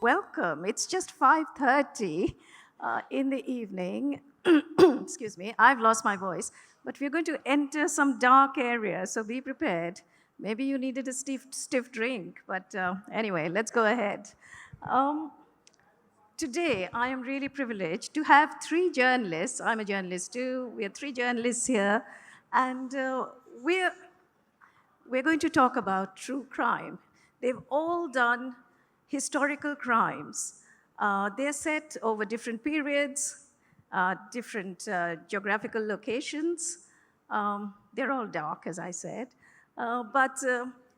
Welcome. It's just 5:30 in the evening. Excuse me, I've lost my voice, but we're going to enter some dark areas, so be prepared. Maybe you needed a stiff drink, but anyway, let's go ahead. Um, Today, I am really privileged to have three journalists. I'm a journalist too. We are three journalists here, and we're we're going to talk about true crime. They've all done historical crimes. They're set over different periods, different geographical locations. They're all dark, as I said. But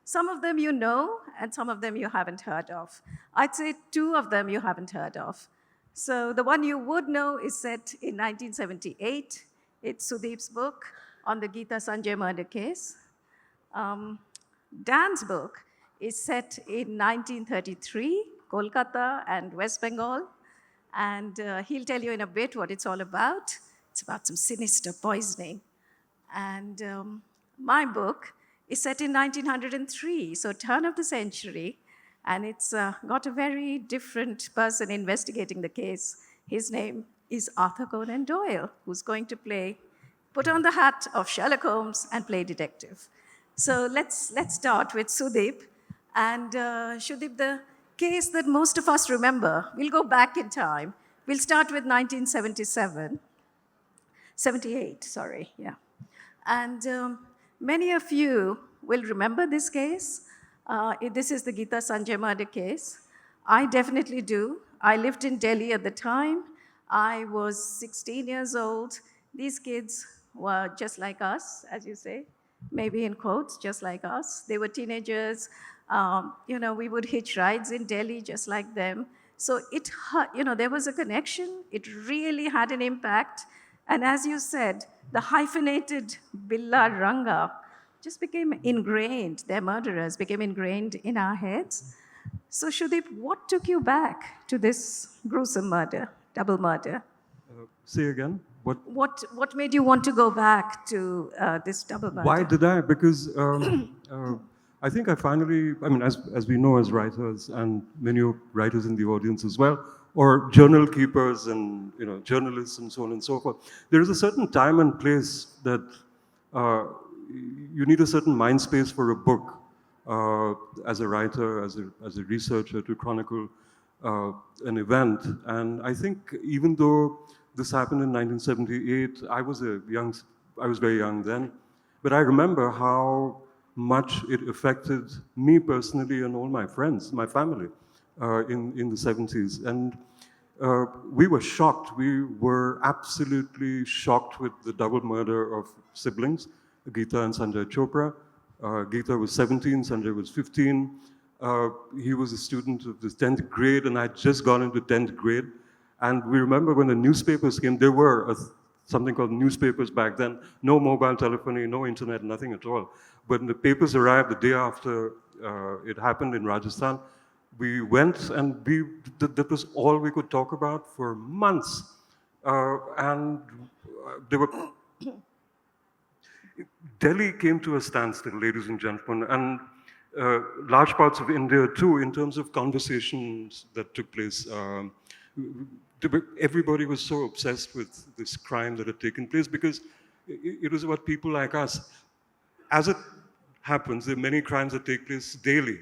some of them you know, and some of them you haven't heard of. I'd say two of them you haven't heard of. So the one you would know is set in 1978. It's Sudeep's book on the Geeta Sanjay murder case. Um, Dan's book is set in 1933, Kolkata and West Bengal. And he'll tell you in a bit what it's all about. It's about some sinister poisoning. And my book is set in 1903, so turn of the century. And it's got a very different person investigating the case. His name is Arthur Conan Doyle, who's going to put on the hat of Sherlock Holmes and play detective. So let's start with Sudeep. And Sudeep, the case that most of us remember, we'll go back in time. We'll start with 78, sorry, yeah. And many of you will remember this case. This is the Geeta Sanjay murder case. I definitely do. I lived in Delhi at the time. I was 16 years old. These kids were just like us, as you say, maybe in quotes, just like us. They were teenagers. We would hitch rides in Delhi just like them. So there was a connection. It really had an impact. And as you said, the hyphenated Billa Ranga just became ingrained. Their murderers became ingrained in our heads. So Sudeep, what took you back to this gruesome murder, double murder? Say again? What made you want to go back to this double murder? Why did I? Because I think I finally, as we know as writers, and many writers in the audience as well, or journal keepers and journalists and so on and so forth, there is a certain time and place that you need a certain mind space for a book as a writer, as a researcher to chronicle an event. And I think even though this happened in 1978, I was very young then, but I remember how much it affected me personally and all my friends, my family, in the 70s. And we were shocked. We were absolutely shocked with the double murder of siblings, Geeta and Sanjay Chopra. Geeta was 17, Sanjay was 15. He was a student of the 10th grade, and I'd just gone into 10th grade. And we remember when the newspapers came, there were something called newspapers back then, no mobile telephony, no internet, nothing at all. But when the papers arrived the day after it happened in Rajasthan, we went and that was all we could talk about for months. Delhi came to a standstill, ladies and gentlemen, and large parts of India too, in terms of conversations that took place. Everybody was so obsessed with this crime that had taken place because it was about people like us. As it happens, there are many crimes that take place daily.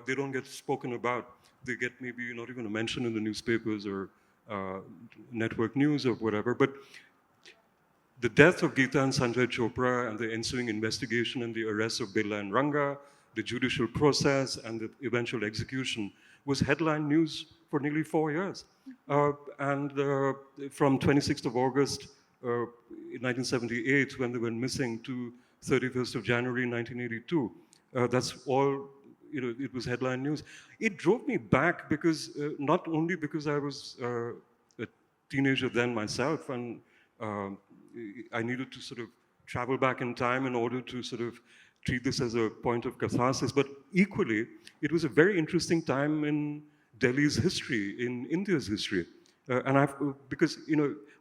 They don't get spoken about. They get maybe not even a mention in the newspapers or network news or whatever. But the death of Geeta and Sanjay Chopra and the ensuing investigation and the arrest of Birla and Ranga, the judicial process and the eventual execution was headline news for nearly 4 years. From 26th of August 1978, when they went missing, to 31st of January 1982, that's all, it was headline news. It drove me back because, not only because I was a teenager then myself, and I needed to sort of travel back in time in order to sort of treat this as a point of catharsis, but equally, it was a very interesting time in Delhi's history, in India's history. Because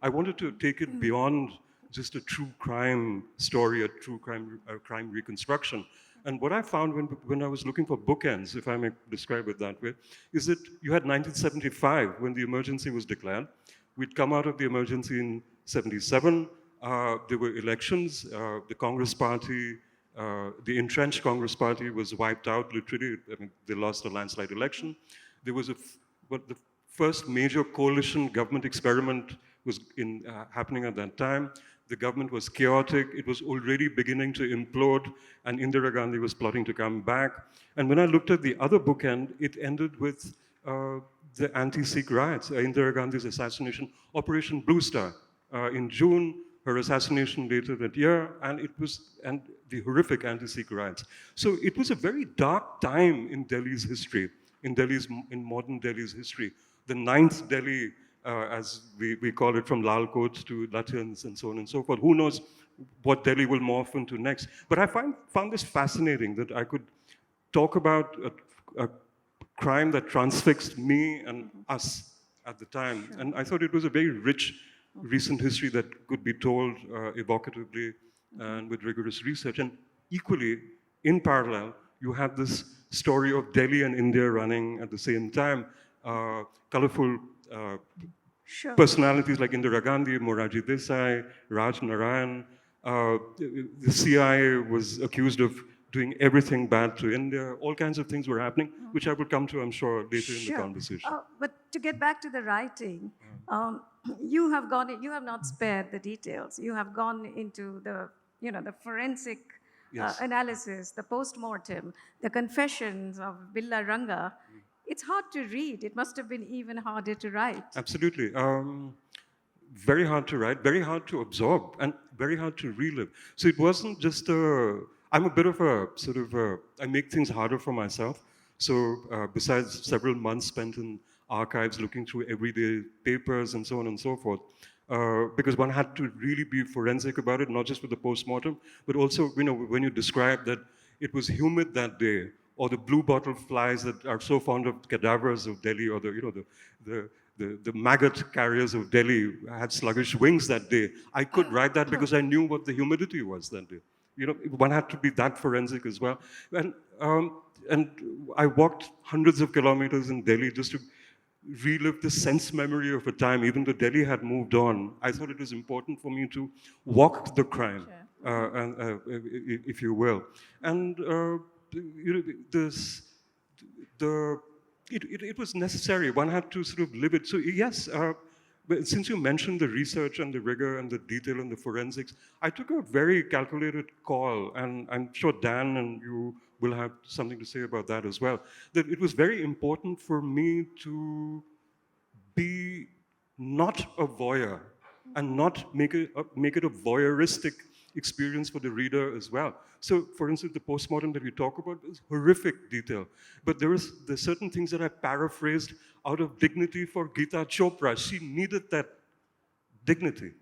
I wanted to take it beyond just a true crime story, a true crime reconstruction. And what I found when I was looking for bookends, if I may describe it that way, is that you had 1975 when the emergency was declared. We'd come out of the emergency in 77. There were elections. The Congress Party, the entrenched Congress Party was wiped out literally. I mean, they lost a landslide election. There was what the first major coalition government experiment was happening at that time. The government was chaotic. It was already beginning to implode, and Indira Gandhi was plotting to come back. And when I looked at the other bookend, it ended with the anti-Sikh riots, Indira Gandhi's assassination, Operation Blue Star. In June, her assassination later that year, and the horrific anti-Sikh riots. So it was a very dark time in Delhi's history, in modern Delhi's history. The ninth Delhi, as we call it, from Lal Kot to Lutyens and so on and so forth. Who knows what Delhi will morph into next? But I found this fascinating, that I could talk about a crime that transfixed me and us at the time. Sure. And I thought it was a very rich recent history that could be told evocatively and with rigorous research. And equally, in parallel, you have this story of Delhi and India running at the same time. Colorful Sure. personalities like Indira Gandhi, Morarji Desai, Raj Narayan. The CIA was accused of doing everything bad to India. All kinds of things were happening, which I will come to, I'm sure, later in the conversation. But to get back to the writing, you have not spared the details. You have gone into the forensic analysis, the post-mortem, the confessions of Billa Ranga. It's hard to read. It must have been even harder to write. Absolutely. Very hard to write, very hard to absorb, and very hard to relive. So it wasn't just I'm a bit of a sort of, I make things harder for myself. So besides several months spent in archives looking through everyday papers and so on and so forth, because one had to really be forensic about it, not just with the post-mortem, but also, when you describe that it was humid that day, or the blue bottle flies that are so fond of cadavers of Delhi, or the maggot carriers of Delhi had sluggish wings that day. I could write that because I knew what the humidity was that day. One had to be that forensic as well. And I walked hundreds of kilometers in Delhi just to relive the sense memory of a time, even though Delhi had moved on. I thought it was important for me to walk the crime, if you will. And it was necessary. One had to sort of live it. So yes, since you mentioned the research and the rigor and the detail and the forensics, I took a very calculated call, and I'm sure Dan and you will have something to say about that as well, that it was very important for me to be not a voyeur and not make it a voyeuristic experience for the reader as well. So, for instance, the postmortem that we talk about is horrific detail, but there's certain things that I paraphrased out of dignity for Geeta Chopra. She needed that dignity.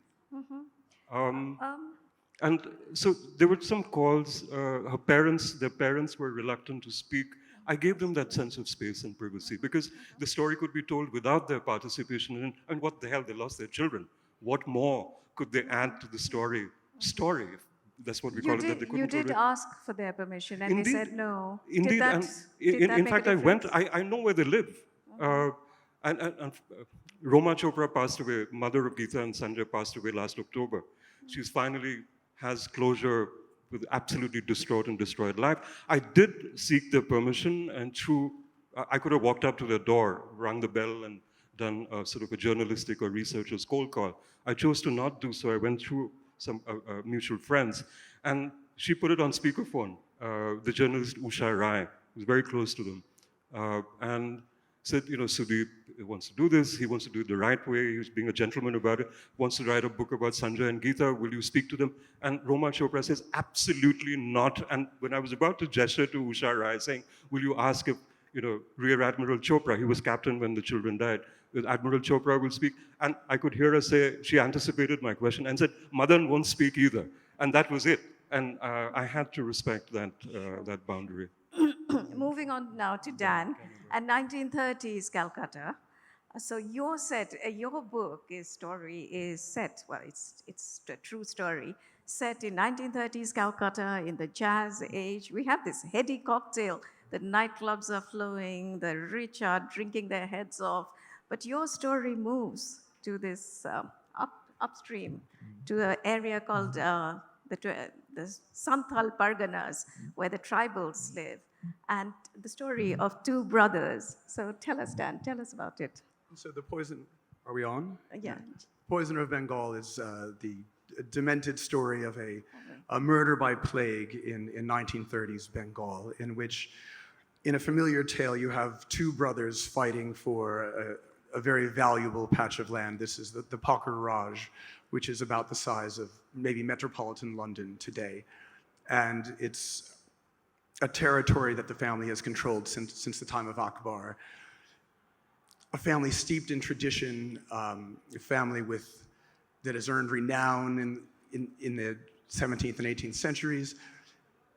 And so there were some calls. Their parents were reluctant to speak. I gave them that sense of space and privacy because the story could be told without their participation in it. And what the hell, they lost their children. What more could they add to the story? That's what we call it. That they couldn't you did ask for their permission, and Indeed, they said no. Indeed, in fact, I went. I know where they live. And Roma Chopra passed away. Mother of Geeta and Sanjay passed away last October. She's finally has closure with absolutely distraught and destroyed life. I did seek their permission, and I could have walked up to their door, rung the bell, and done sort of a journalistic or researcher's cold call. I chose to not do so. I went through some mutual friends, and she put it on speakerphone. The journalist Usha Rai was very close to them, and said, Sudeep wants to do this. He wants to do it the right way. He's being a gentleman about it. Wants to write a book about Sanjay and Geeta. Will you speak to them? And Roma Chopra says, absolutely not. And when I was about to gesture to Usha Rai, saying, will you ask if, Rear Admiral Chopra, he was captain when the children died, Admiral Chopra will speak. And I could hear her say, she anticipated my question and said, Madan won't speak either. And that was it. And I had to respect that boundary. Moving on now to Dan, and 1930s Calcutta. So your book story is set, well, it's a true story, set in 1930s Calcutta in the jazz age. We have this heady cocktail. The nightclubs are flowing, the rich are drinking their heads off. But your story moves to this upstream, to an area called the Santhal Parganas, where the tribals live, and the story of two brothers. So tell us, Dan, tell us about it. So the poison, are we on? Yeah. Poisoner of Bengal is the demented story of a murder by plague in 1930s Bengal, in which, in a familiar tale, you have two brothers fighting for a very valuable patch of land. This is the Pakar Raj, which is about the size of maybe metropolitan London today. And it's a territory that the family has controlled since the time of Akbar. A family steeped in tradition, a family that has earned renown in the 17th and 18th centuries.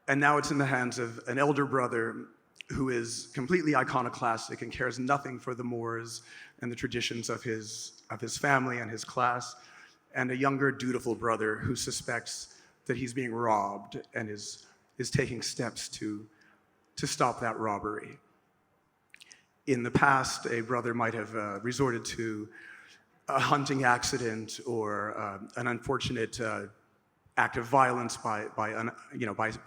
And now it's in the hands of an elder brother who is completely iconoclastic and cares nothing for the mores and the traditions of his family and his class, and a younger, dutiful brother who suspects that he's being robbed and is taking steps to stop that robbery. In the past, a brother might have resorted to a hunting accident or an unfortunate act of violence by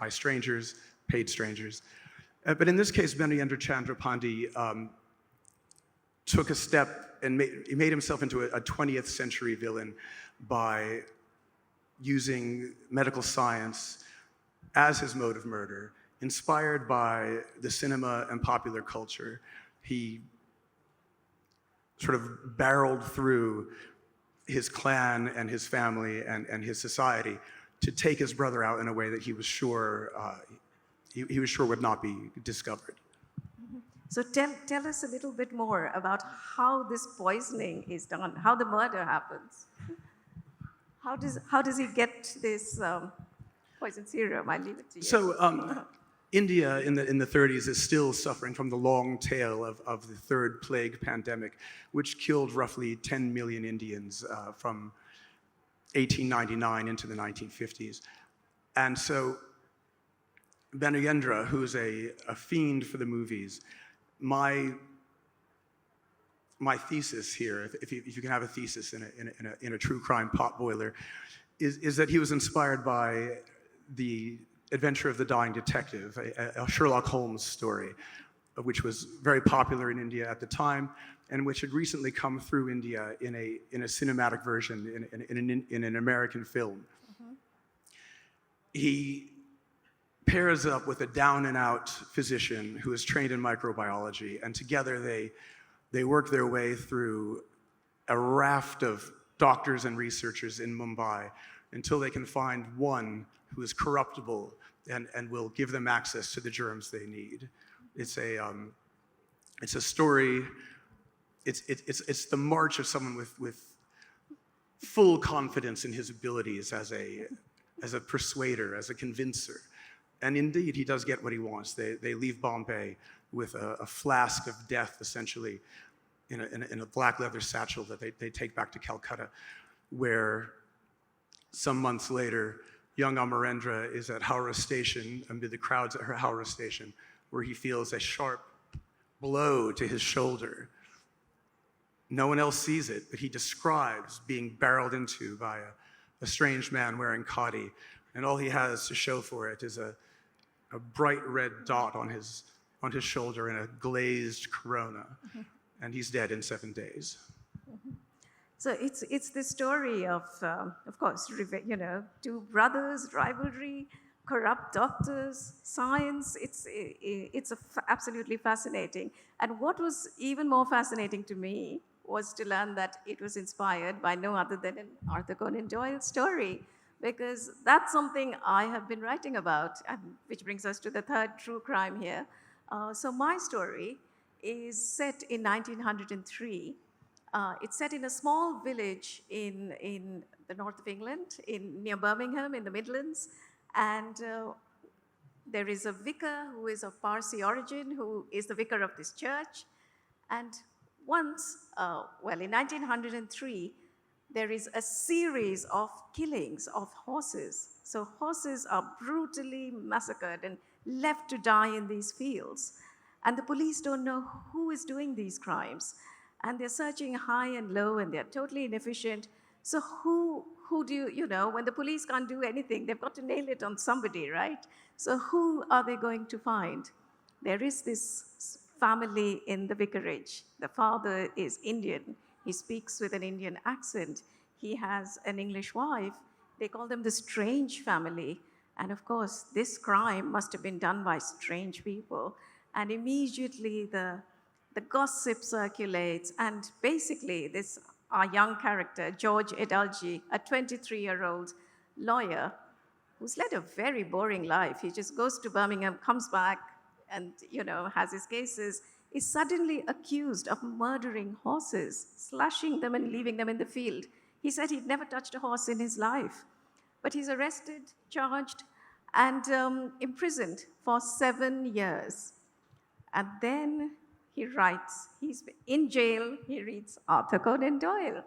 strangers, paid strangers. But in this case, Benayendra Chandra Pandey took a step and made himself into a 20th century villain by using medical science as his mode of murder, inspired by the cinema and popular culture. He sort of barreled through his clan and his family and his society to take his brother out in a way that he was sure would not be discovered. So tell us a little bit more about how this poisoning is done, how the murder happens. How does he get this poison serum? I leave it to you. So India in the 30s is still suffering from the long tail of the third plague pandemic, which killed roughly 10 million Indians from 1899 into the 1950s. And so Benayendra, who's a fiend for the movies, my thesis here, if you can have a thesis in a true crime potboiler, is that he was inspired by the Adventure of the Dying Detective, a Sherlock Holmes story, which was very popular in India at the time, and which had recently come through India in a cinematic version, in an American film. Mm-hmm. He pairs up with a down-and-out physician who is trained in microbiology, and together they work their way through a raft of doctors and researchers in Mumbai until they can find one who is corruptible and will give them access to the germs they need. It's a story. It's the march of someone with full confidence in his abilities as a persuader, as a convincer. And indeed, he does get what he wants. They leave Bombay with a flask of death, essentially, in a black leather satchel that they take back to Calcutta, where some months later, young Amarendra is at Howrah Station, amid the crowds at Howrah Station, where he feels a sharp blow to his shoulder. No one else sees it, but he describes being barreled into by a strange man wearing khadi, and all he has to show for it is a bright red dot on his shoulder and a glazed corona, mm-hmm. And he's dead in 7 days. Mm-hmm. So it's the story of course, two brothers, rivalry, corrupt doctors, science. It's absolutely fascinating. And what was even more fascinating to me was to learn that it was inspired by no other than an Arthur Conan Doyle story, because that's something I have been writing about, which brings us to the third true crime here. So my story is set in 1903. It's set in a small village in the north of England, near Birmingham in the Midlands. And there is a vicar who is of Parsi origin, who is the vicar of this church. And once, in 1903, there is a series of killings of horses. So horses are brutally massacred and left to die in these fields. And the police don't know who is doing these crimes. And they're searching high and low, and they're totally inefficient. So who do you know, when the police can't do anything, they've got to nail it on somebody, right? So who are they going to find? There is this family in the vicarage. The father is Indian. He speaks with an Indian accent. He has an English wife. They call them the strange family. And of course, this crime must have been done by strange people. And immediately the gossip circulates. And basically, this our young character, George Edalji, a 23-year-old lawyer who's led a very boring life. He just goes to Birmingham, comes back, and has his cases, is suddenly accused of murdering horses, slashing them and leaving them in the field. He said he'd never touched a horse in his life. But he's arrested, charged, and imprisoned for 7 years. And then he writes, he's in jail, he reads Arthur Conan Doyle.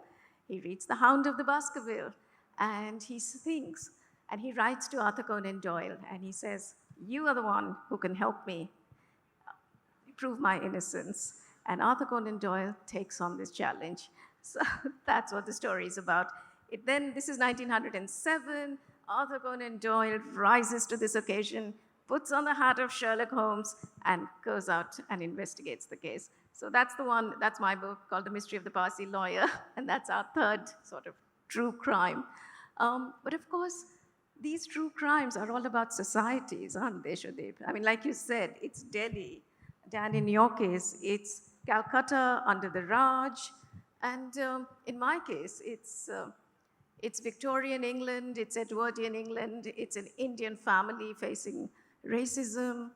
He reads The Hound of the Baskerville. And he thinks, and he writes to Arthur Conan Doyle, and he says, you are the one who can help me prove my innocence. And Arthur Conan Doyle takes on this challenge. So that's what the story is about. This is 1907. Arthur Conan Doyle rises to this occasion, puts on the hat of Sherlock Holmes, and goes out and investigates the case. So that's my book called The Mystery of the Parsi Lawyer, and that's our third sort of true crime. But of course, these true crimes are all about societies, aren't they, Sudeep? I mean, like you said, it's Delhi. Dan, in your case, it's Calcutta under the Raj. And in my case, it's Victorian England, it's Edwardian England, it's an Indian family facing racism.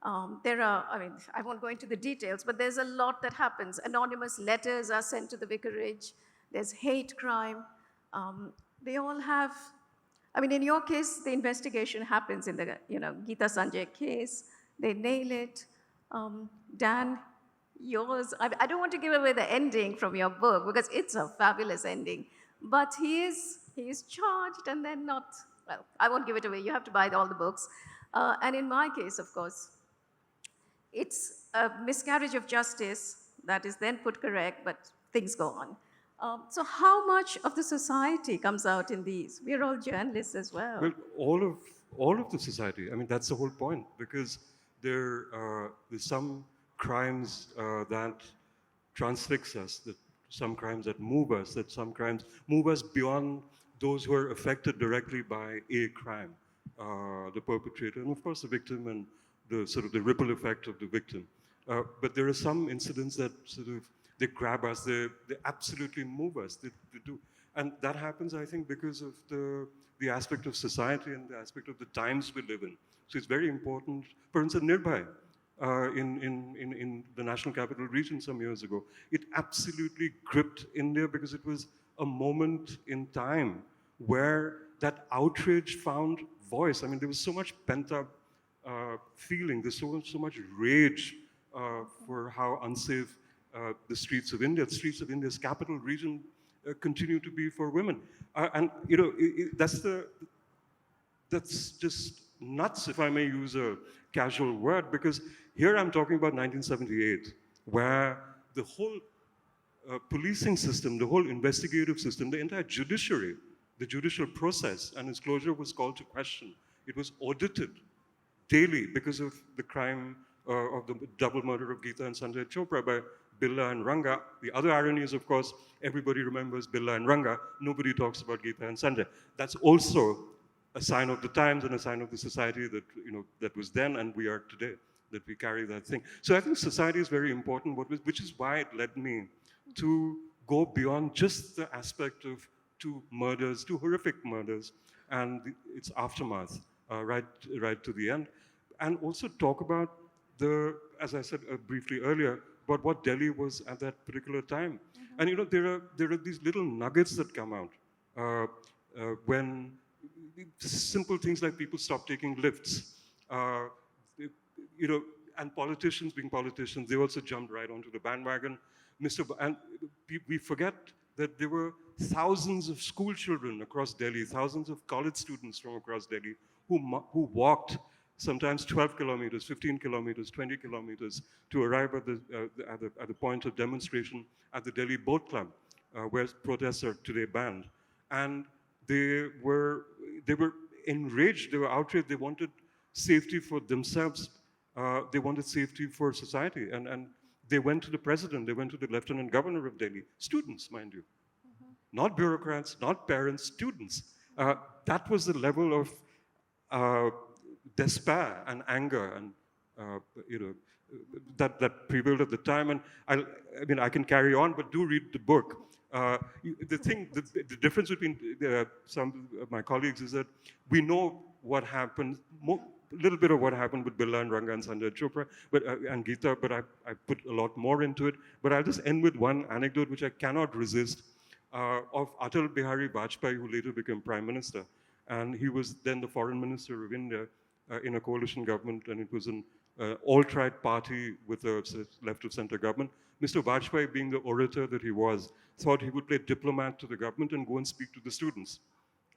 I won't go into the details, but there's a lot that happens. Anonymous letters are sent to the vicarage. There's hate crime. They all have, in your case, the investigation happens in the Geeta Sanjay case. They nail it. Dan, yours, I don't want to give away the ending from your book because it's a fabulous ending. But he is charged and then not, well, I won't give it away. You have to buy all the books. And in my case, of course, it's a miscarriage of justice that is then put correct, but things go on. So how much of the society comes out in these? We're all journalists as well. Well, all of the society. I mean, that's the whole point, because there's some crimes that transfix us, that some crimes that move us, that some crimes move us beyond those who are affected directly by a crime, the perpetrator, and of course the victim and the ripple effect of the victim. But there are some incidents that they grab us, they absolutely move us, they do. And that happens, I think, because of the aspect of society and the aspect of the times we live in. So it's very important. For instance, Nirbhai, in the National Capital Region some years ago, it absolutely gripped India because it was a moment in time where that outrage found voice. I mean, there was so much pent-up feeling, there's so much rage for how unsafe the streets of India's capital region continue to be for women. And that's just nuts, if I may use a casual word, because here I'm talking about 1978, where the whole policing system, the whole investigative system, the entire judiciary, the judicial process and its closure was called to question. It was audited daily because of the crime of the double murder of Geeta and Sanjay Chopra by Billa and Ranga. The other irony is, of course, everybody remembers Billa and Ranga. Nobody talks about Geeta and Sanjay. That's also a sign of the times and a sign of the society that that was then and we are today, that we carry that thing. So I think society is very important, which is why it led me to go beyond just the aspect of two horrific murders, and its aftermath, right to the end, and also talk about as I said briefly earlier, about what Delhi was at that particular time. Mm-hmm. And there are these little nuggets that come out when simple things like people stop taking lifts, and politicians being politicians, they also jumped right onto the bandwagon. We forget that there were thousands of school children across Delhi, thousands of college students from across Delhi who walked sometimes 12 kilometers, 15 kilometers, 20 kilometers to arrive at the point of demonstration at the Delhi Boat Club, where protests are today banned. And they were enraged, they were outraged, they wanted safety for themselves, they wanted safety for society. And they went to the president, they went to the lieutenant governor of Delhi, students, mind you. Not bureaucrats, not parents, students. That was the level of despair and anger and that prevailed at the time. And I mean, I can carry on, but do read the book. The difference between some of my colleagues is that we know what happened, a little bit of what happened with Birla and Ranga and Sanjay Chopra and Geeta, but I put a lot more into it. But I'll just end with one anecdote which I cannot resist, of Atal Bihari Vajpayee, who later became Prime Minister. And he was then the Foreign Minister of India in a coalition government, and it was an alt-right party with a left of center government. Mr. Vajpayee, being the orator that he was, thought he would play diplomat to the government and go and speak to the students.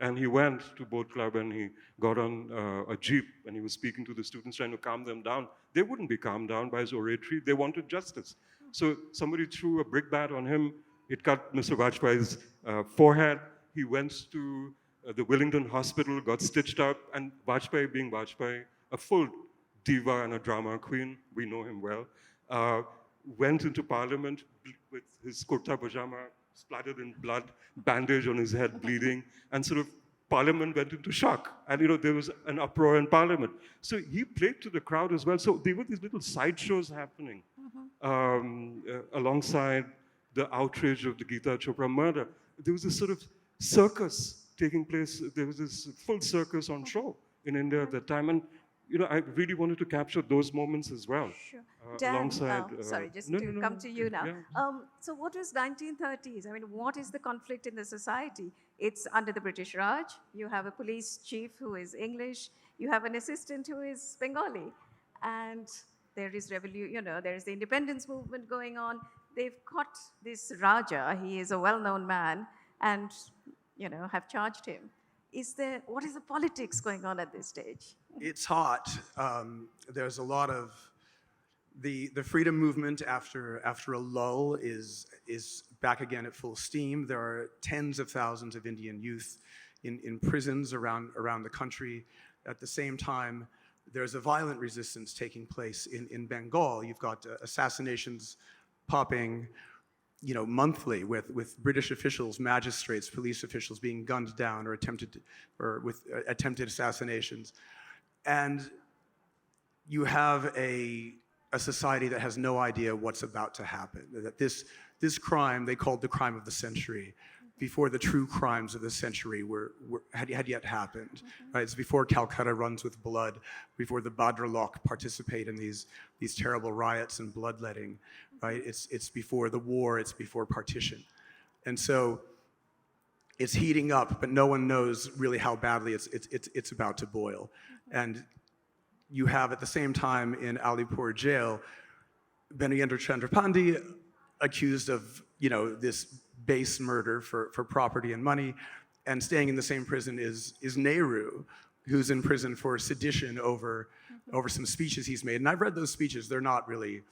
And he went to Boat Club and he got on a jeep and he was speaking to the students, trying to calm them down. They wouldn't be calmed down by his oratory. They wanted justice. So somebody threw a brickbat on him. It cut Mr. Vajpayee's forehead. He went to the Wellington Hospital, got stitched up, and Vajpayee, being Vajpayee, a full diva and a drama queen, we know him well, went into parliament with his kurta pajama splattered in blood, bandage on his head, bleeding, and sort of parliament went into shock. And there was an uproar in parliament. So he played to the crowd as well. So there were these little sideshows happening alongside the outrage of the Geeta Chopra murder. There was this sort of circus taking place. There was this full circus on show in India at that time. And I really wanted to capture those moments as well. Sure. Dan, Alongside. sorry, just to come to you now. Yeah. So what was 1930s? I mean, what is the conflict in the society? It's under the British Raj. You have a police chief who is English. You have an assistant who is Bengali. And there is there is the independence movement going on. They've caught this Raja. He is a well-known man and, have charged him. What is the politics going on at this stage? It's hot. There's a lot of the freedom movement after a lull is back again at full steam. There are tens of thousands of Indian youth in prisons around the country. At the same time, there's a violent resistance taking place in Bengal. You've got assassinations popping, monthly with British officials, magistrates, police officials being gunned down or with attempted assassinations. And you have a society that has no idea what's about to happen. That this crime, they called the crime of the century, before the true crimes of the century had yet happened. Right? It's before Calcutta runs with blood, before the Bhadralok participate in these terrible riots and bloodletting. Right? It's before the war, it's before partition. And so it's heating up, but no one knows really how badly it's about to boil. And you have, at the same time, in Alipur jail, Benayendra Chandrapandi accused of, this base murder for property and money, and staying in the same prison is Nehru, who's in prison for sedition over some speeches he's made. And I've read those speeches. They're not really,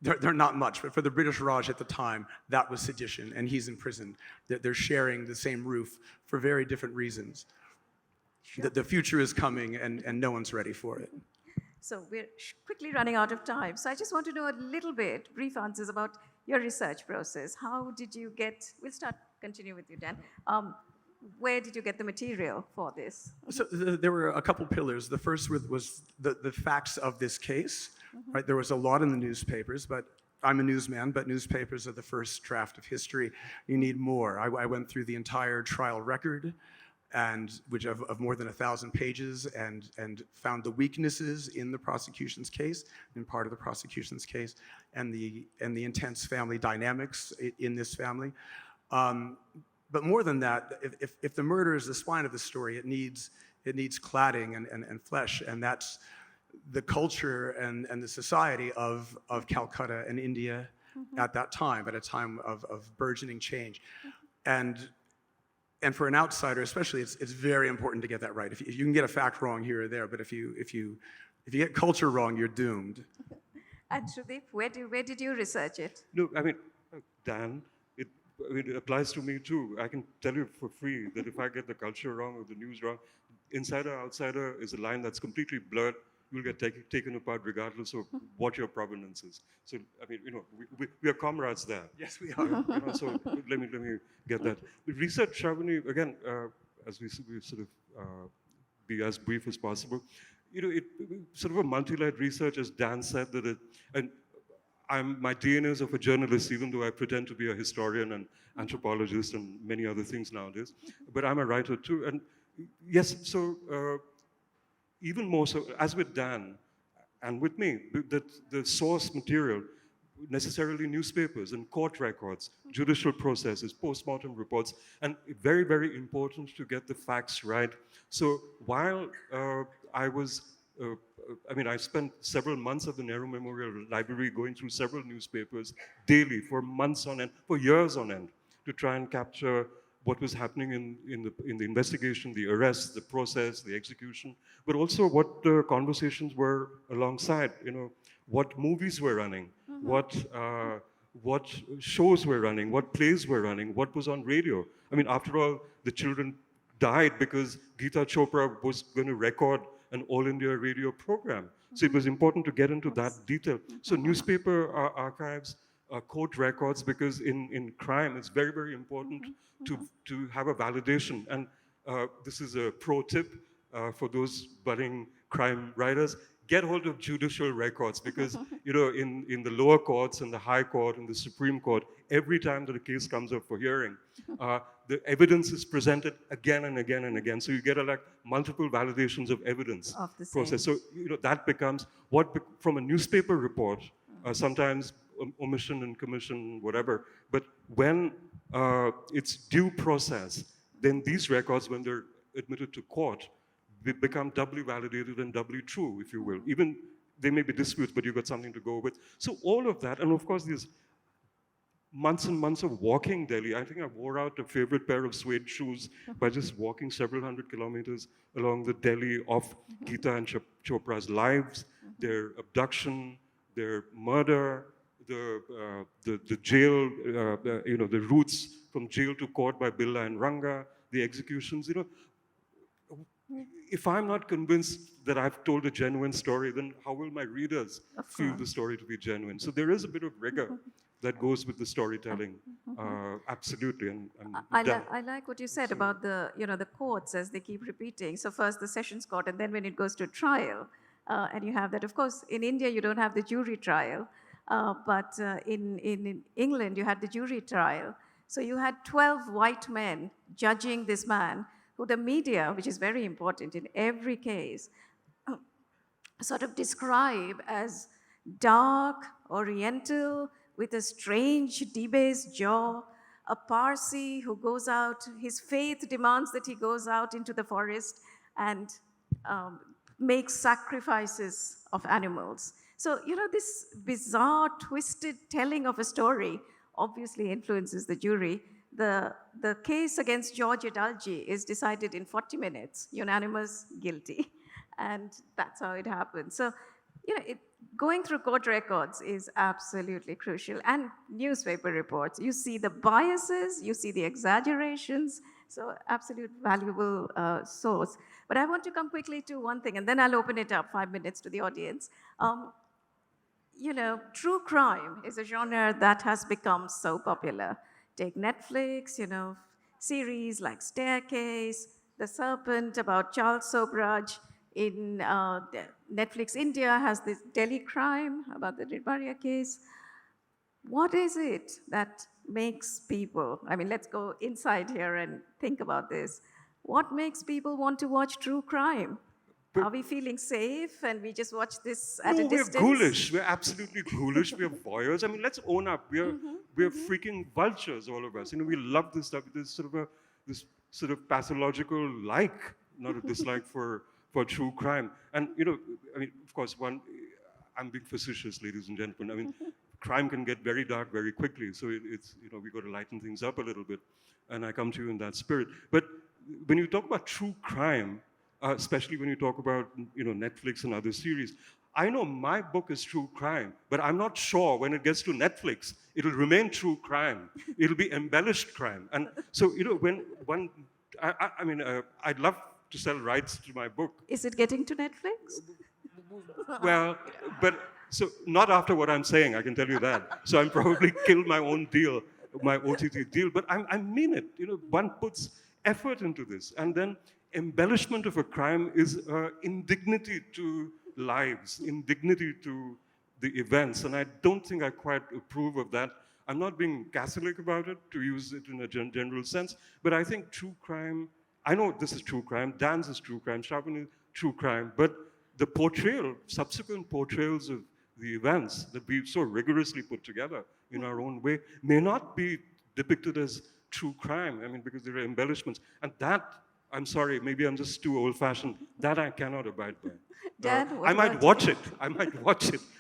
they're not much, but for the British Raj at the time, that was sedition, and he's in prison. They're sharing the same roof for very different reasons. Sure. The future is coming, and no one's ready for it. So we're quickly running out of time. So I just want to know a little bit, brief answers about your research process. How did you continue with you, Dan. Where did you get the material for this? So there were a couple pillars. The first was the facts of this case. Right? There was a lot in the newspapers, but I'm a newsman, but newspapers are the first draft of history. You need more. I went through the entire trial record, which of more than 1,000 pages, and found the weaknesses in the prosecution's case, in part of the prosecution's case, and the intense family dynamics in this family. But more than that, if the murder is the spine of the story, it needs cladding and flesh, and that's the culture and the society of Calcutta and India at that time, at a time of burgeoning change. And for an outsider especially, it's very important to get that right. If you can get a fact wrong here or there, but if you get culture wrong, you're doomed. And Sudeep, where did you research it? No, I mean, Dan, it applies to me too. I can tell you for free that if I get the culture wrong or the news wrong, insider, outsider is a line that's completely blurred. You'll get taken apart regardless of what your provenance is. So, I mean, we are comrades there. Yes, we are. So let me get that. The research, Shrabani, again, as we sort of be as brief as possible, it sort of a multi-layered research, as Dan said, and my DNA is of a journalist, even though I pretend to be a historian and anthropologist and many other things nowadays. But I'm a writer too. And yes, so even more so, as with Dan and with me, the source material, necessarily newspapers and court records, judicial processes, post-mortem reports, and very, very important to get the facts right. So while I spent several months at the Nehru Memorial Library going through several newspapers daily for months on end, for years on end, to try and capture what was happening in the investigation, the arrest, the process, the execution, but also what the conversations were alongside. What movies were running, what shows were running, what plays were running, what was on radio. I mean, after all, the children died because Geeta Chopra was going to record an All India radio program. So it was important to get into that detail. So newspaper archives, court records, because in crime, it's very, very important to have a validation. And this is a pro tip for those budding crime writers. Get hold of judicial records, because in the lower courts, in the high court, in the Supreme Court, every time that a case comes up for hearing, the evidence is presented again and again and again. So you get multiple validations of evidence Of the process. same. So that becomes from a newspaper report, sometimes omission and commission, whatever. But when it's due process, then these records, when they're admitted to court, they become doubly validated and doubly true, if you will. Even there may be disputes, but you've got something to go with. So all of that, and of course these months and months of walking Delhi. I think I wore out a favorite pair of suede shoes by just walking several hundred kilometers along the Delhi of Geeta and Chopra's lives, their abduction, their murder, the jail, the routes from jail to court by Billa and Ranga, the executions. If I'm not convinced that I've told a genuine story, then how will my readers feel the story to be genuine? So there is a bit of rigor that goes with the storytelling, absolutely. And I like what you said about the courts, as they keep repeating. So first the sessions court, and then when it goes to trial, and you have that. Of course, in India you don't have the jury trial, but in England you had the jury trial. So you had 12 white men judging this man, who the media, which is very important in every case, sort of describe as dark, oriental, with a strange, debased jaw, a Parsi who goes out, his faith demands that he goes out into the forest and makes sacrifices of animals. So, this bizarre, twisted telling of a story obviously influences the jury. The case against George Adalji is decided in 40 minutes, unanimous guilty. And that's how it happens. So, going through court records is absolutely crucial. And newspaper reports, you see the biases, you see the exaggerations. So, absolute valuable source. But I want to come quickly to one thing, and then I'll open it up 5 minutes to the audience. True crime is a genre that has become so popular. Take Netflix, series like Staircase, The Serpent about Charles Sobraj. In Netflix India has this Delhi crime about the Ridbaria case. What is it that makes people, let's go inside here and think about this. What makes people want to watch true crime? Are we feeling safe and we just watch this at a distance? We're ghoulish. We're absolutely ghoulish. We're voyeurs. Let's own up. We're freaking vultures, all of us. We love this stuff. There's this sort of pathological like, not a dislike for true crime. And, of course, I'm being facetious, ladies and gentlemen. crime can get very dark very quickly. So it's, we got to lighten things up a little bit. And I come to you in that spirit. But when you talk about true crime, especially when you talk about, Netflix and other series, I know my book is true crime, but I'm not sure when it gets to Netflix, it'll remain true crime. It'll be embellished crime. And so, when one, I'd love to sell rights to my book. Is it getting to Netflix? Well, but so not after what I'm saying, I can tell you that. So I'm probably killed my own deal, my OTT deal. But I mean it. One puts effort into this, and then embellishment of a crime is indignity to lives, indignity to the events, and I don't think I quite approve of that. I'm not being Catholic about it, to use it in a general sense, but I think true crime, I know this is true crime, Dan's is true crime, Shrabani is true crime, but the portrayal, subsequent portrayals of the events that we've so rigorously put together in our own way may not be depicted as true crime, because there are embellishments, and that, I'm sorry, maybe I'm just too old-fashioned, that I cannot abide by. Dan, I might watch it,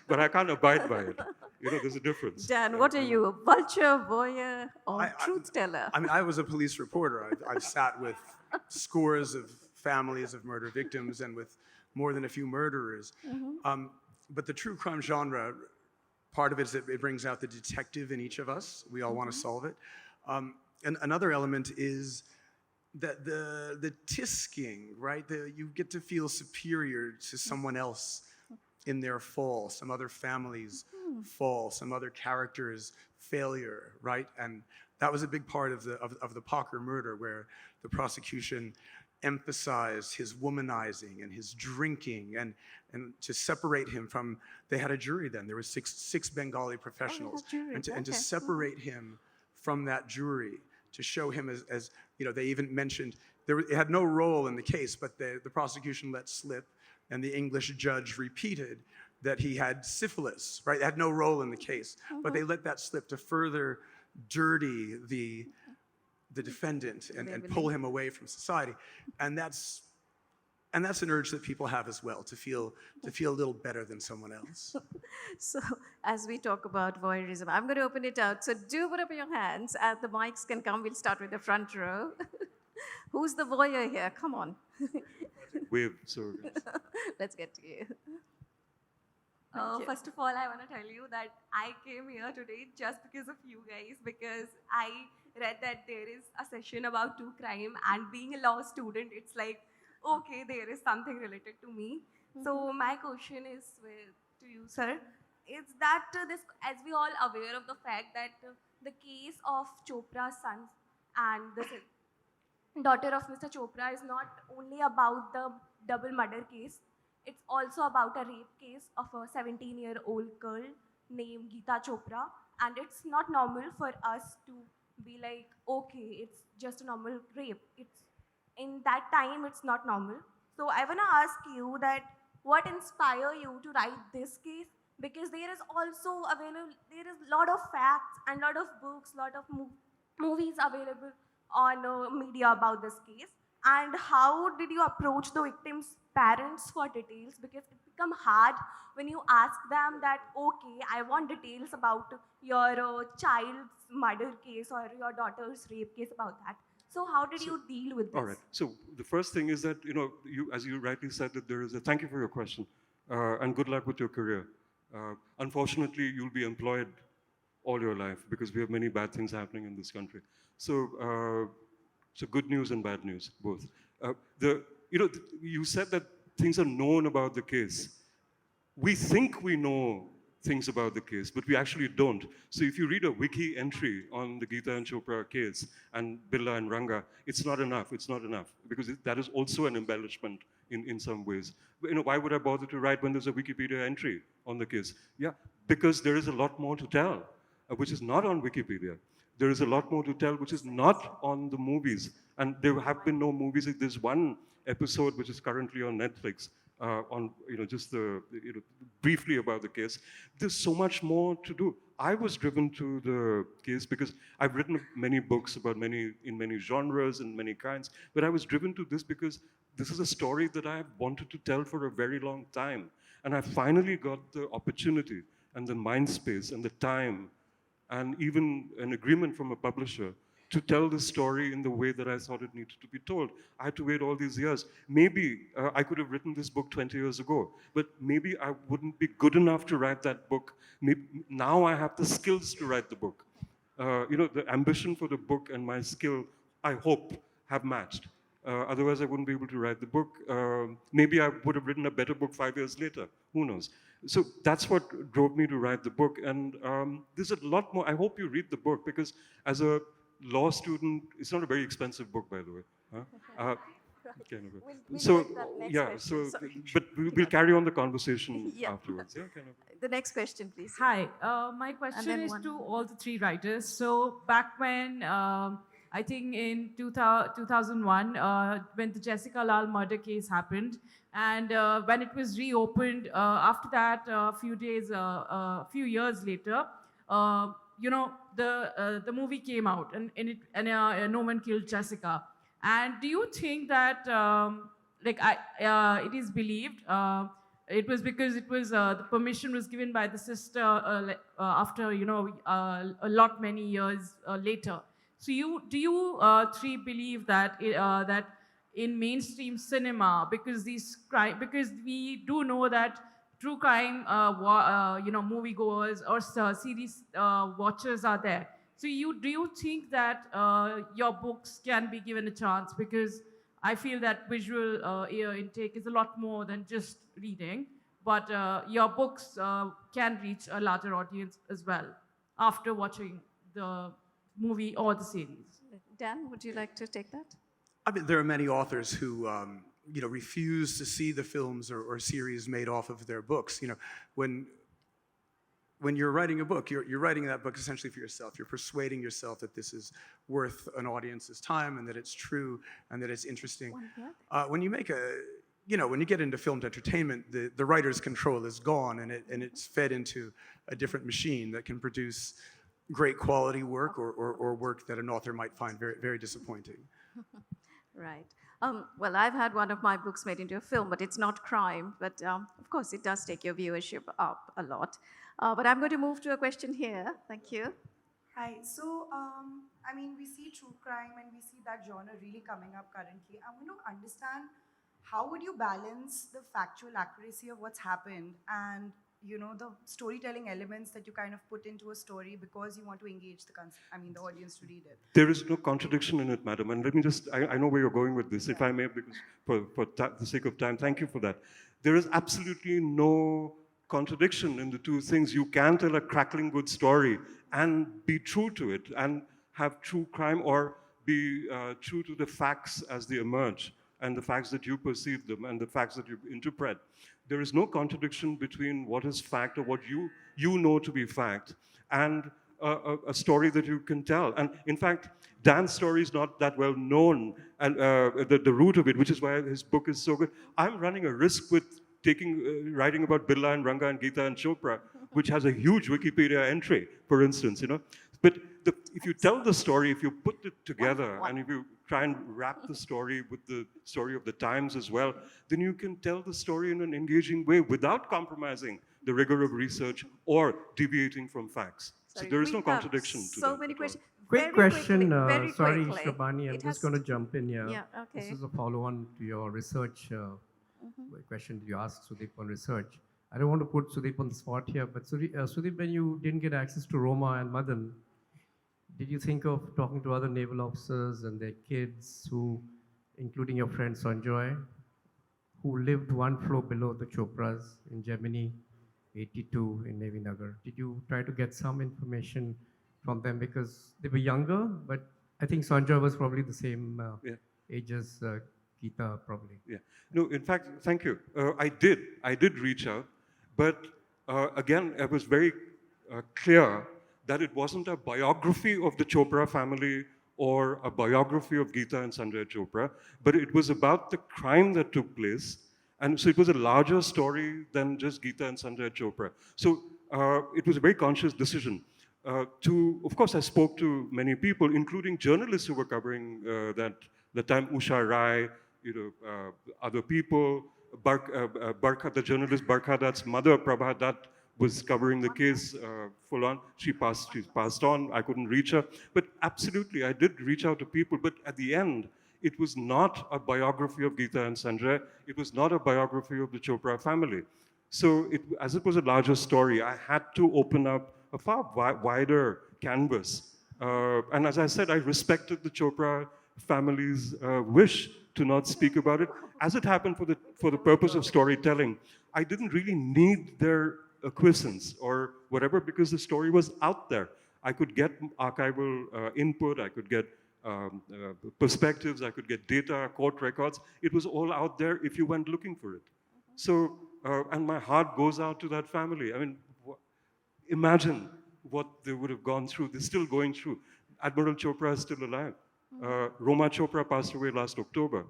but I can't abide by it. There's a difference. Dan, what are you, a vulture, voyeur, or truth teller? I was a police reporter. I've sat with scores of families of murder victims and with more than a few murderers. But the true crime genre, part of it is that it brings out the detective in each of us. We all want to solve it. And another element is that the tisking, right? You get to feel superior to someone else in their fall, some other family's fall, some other character's failure, right? And that was a big part of the Parker murder, where the prosecution emphasized his womanizing and his drinking, and to separate him from, they had a jury then, there were six Bengali professionals, and to separate him from that jury, to show him as they even mentioned, it had no role in the case, but the prosecution let slip, and the English judge repeated that he had syphilis, right? It had no role in the case, but they let that slip to further dirty the defendant and pull him away from society. And that's an urge that people have as well, to feel a little better than someone else. So as we talk about voyeurism, I'm going to open it out. So do put up your hands. The mics can come. We'll start with the front row. Who's the voyeur here? Come on. Wave, so. Let's get to you. First of all, I want to tell you that I came here today just because of you guys, because I read that there is a session about true crime, and being a law student, it's like, okay, there is something related to me. So my question is to you, sir, is that as we all aware of the fact that the case of Chopra's son and the daughter of Mr. Chopra is not only about the double murder case, it's also about a rape case of a 17-year-old girl named Geeta Chopra, and it's not normal for us to be like, okay, it's just a normal rape. In that time, it's not normal. So I want to ask you that what inspired you to write this case? Because there is also available, there is a lot of facts and a lot of books, a lot of movies available on media about this case. And how did you approach the victim's parents for details? Because it becomes hard when you ask them that, okay, I want details about your child's murder case or your daughter's rape case about that. So how did you deal with this? All right. So the first thing is that, you, as you rightly said, that there is a, thank you for your question, and good luck with your career. Unfortunately, you'll be employed all your life because we have many bad things happening in this country. So, so good news and bad news, both. You said that things are known about the case. We think we know things about the case, but we actually don't. So if you read a wiki entry on the Geeta and Chopra case and Billa and Ranga, it's not enough. It's not enough because that is also an embellishment in some ways. Why would I bother to write when there's a Wikipedia entry on the case? Yeah, because there is a lot more to tell, which is not on Wikipedia. There is a lot more to tell, which is not on the movies. And there have been no movies. There's one episode which is currently on Netflix on, just briefly about the case. There's so much more to do. I was driven to the case because I've written many books about in many genres and many kinds, but I was driven to this because this is a story that I have wanted to tell for a very long time. And I finally got the opportunity. and the mind space and the time and even an agreement from a publisher to tell the story in the way that I thought it needed to be told. I had to wait all these years. Maybe I could have written this book 20 years ago, but maybe I wouldn't be good enough to write that book. Maybe now I have the skills to write the book. The ambition for the book and my skill, I hope, have matched. Otherwise, I wouldn't be able to write the book. Maybe I would have written a better book 5 years later. Who knows? So that's what drove me to write the book. And there's a lot more. I hope you read the book, because as a law student, it's not a very expensive book, by the way. Huh? We'll So, take that next yeah, question. so, Sorry. but we'll carry on the conversation Yeah. afterwards. Yeah, The next question, please. Hi, my question then is one to more. all the three writers. So back when, I think in 2001, when the Jessica Lal murder case happened, and when it was reopened, after that, a few years later, the movie came out, and No One Killed Jessica. And do you think that, it is believed, it was because it was the permission was given by the sister after a lot many years later. So do you three believe that that in mainstream cinema, because because we do know that true crime moviegoers or series watchers are there. So do you think that your books can be given a chance? Because I feel that visual ear intake is a lot more than just reading, but your books can reach a larger audience as well after watching the movie or the series. Dan, would you like to take that? I mean, there are many authors who refuse to see the films or series made off of their books. When you're writing a book, you're writing that book essentially for yourself. You're persuading yourself that this is worth an audience's time and that it's true and that it's interesting. When you make when you get into filmed entertainment, the writer's control is gone, and it's fed into a different machine that can produce great quality work or work that an author might find very, very disappointing. Right. Well, I've had one of my books made into a film, but it's not crime. But of course, it does take your viewership up a lot. But I'm going to move to a question here. Thank you. Hi. So, we see true crime and we see that genre really coming up currently. I want to understand, how would you balance the factual accuracy of what's happened and the storytelling elements that you kind of put into a story because you want to engage the audience to read it? There is no contradiction in it, madam. And let me just, I know where you're going with this, if I may, because for the sake of time, thank you for that. There is absolutely no contradiction in the two things. You can tell a crackling good story and be true to it and have true crime, or be true to the facts as they emerge and the facts that you perceive them and the facts that you interpret. There is no contradiction between what is fact or what you know to be fact and a story that you can tell. And in fact, Dan's story is not that well known, and the root of it, which is why his book is so good. I'm running a risk with writing about Birla and Ranga and Geeta and Chopra, which has a huge Wikipedia entry, for instance, But if you tell the story, if you put it together, and if you try and wrap the story with the story of the times as well, then you can tell the story in an engaging way without compromising the rigor of research or deviating from facts. So there is no contradiction to that. So many questions. Quick Very question. quickly, very Sorry, quickly. Shrabani, I'm It just has going to jump in here. Yeah, okay. This is a follow-on to your research question you asked Sudeep on research. I don't want to put Sudeep on the spot here, but Sudeep, when you didn't get access to Roma and Madan, did you think of talking to other naval officers and their kids who, including your friend Sanjoy, who lived one floor below the Chopras in Gemini 82 in Navy Nagar? Did you try to get some information from them? Because they were younger, but I think Sanjoy was probably the same age as Geeta, probably. Yeah. No, in fact, thank you. I did reach out, but again, I was very clear that it wasn't a biography of the Chopra family or a biography of Geeta and Sanjay Chopra, but it was about the crime that took place. And so it was a larger story than just Geeta and Sanjay Chopra. So it was a very conscious decision. Of course, I spoke to many people, including journalists who were covering the time, Usha Rai, other people, the journalist Barkha Dutt's mother, Prabha Dutt, was covering the case full on. She passed on. I couldn't reach her. But absolutely, I did reach out to people. But at the end, it was not a biography of Geeta and Sanjay. It was not a biography of the Chopra family. So as it was a larger story, I had to open up a far wider canvas. And as I said, I respected the Chopra family's wish to not speak about it. As it happened for the purpose of storytelling, I didn't really need their acquiescence or whatever because the story was out there. I could get archival input, I could get perspectives, I could get data, court records. It was all out there if you went looking for it. So, and my heart goes out to that family. I mean, imagine what they would have gone through. They're still going through. Admiral Chopra is still alive. Roma Chopra passed away last October.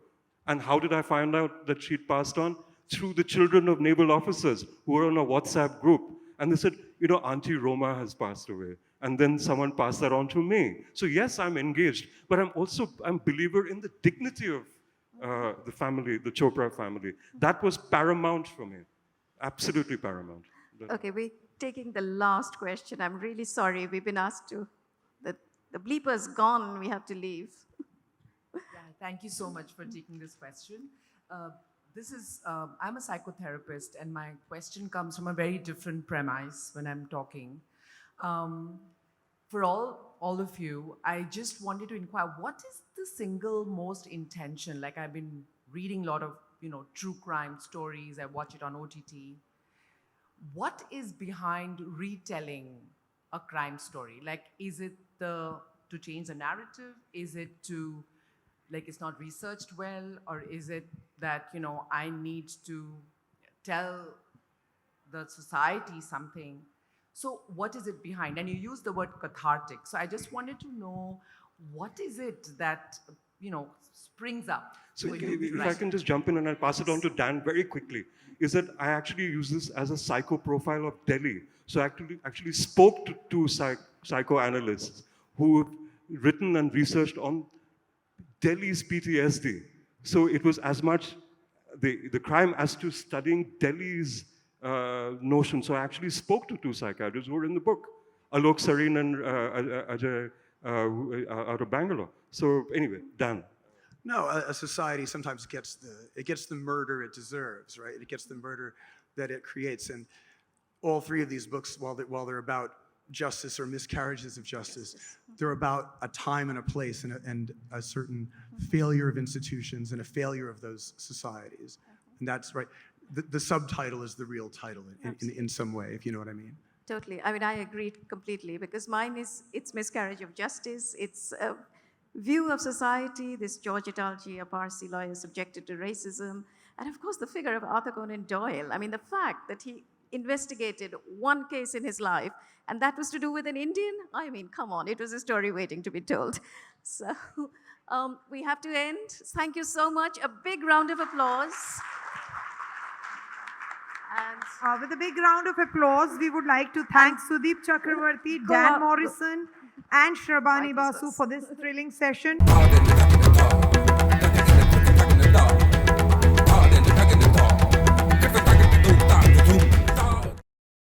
And how did I find out that she'd passed on? Through the children of naval officers who were on a WhatsApp group. And they said, you know, Auntie Roma has passed away. And then someone passed that on to me. So yes, I'm engaged, but I'm a believer in the dignity of the family, the Chopra family. That was paramount for me, absolutely paramount. Okay, we're taking the last question. I'm really sorry, we've been asked to, the bleeper's gone, we have to leave. Yeah, thank you so much for taking this question. I'm a psychotherapist, and my question comes from a very different premise when I'm talking. For all of you, I just wanted to inquire, what is the single most intention? Like, I've been reading a lot of, true crime stories. I watch it on OTT. What is behind retelling a crime story? Like, is it to change the narrative? Is it to, like, it's not researched well? Or is it that, I need to tell the society something? So what is it behind? And you use the word cathartic. So I just wanted to know, what is it that, springs up? So if I can just jump in and I'll pass it on to Dan very quickly, is that I actually use this as a psycho-profile of Delhi. So I actually spoke to two psychoanalysts who have written and researched on Delhi's PTSD. So it was as much the crime as to studying Delhi's notion. So I actually spoke to two psychiatrists who were in the book, Alok Sareen and Ajay out of Bangalore. So anyway, Dan. No, a society sometimes gets the murder it deserves, right? It gets the murder that it creates. And all three of these books, while they're about justice or miscarriages of justice, they're about a time and a place and a certain failure of institutions and a failure of those societies. And that's right. The subtitle is the real title in some way, if you know what I mean. Totally. I mean, I agree completely because mine it's miscarriage of justice. It's a view of society, this George Atalji, a Parsi lawyer subjected to racism. And of course, the figure of Arthur Conan Doyle. I mean, the fact that he investigated one case in his life, and that was to do with an Indian. I mean, come on, it was a story waiting to be told. So we have to end. Thank you so much. A big round of applause. And with a big round of applause, we would like to thank Sudeep Chakravarti, Dan Morrison, and Shrabani Basu for this thrilling session.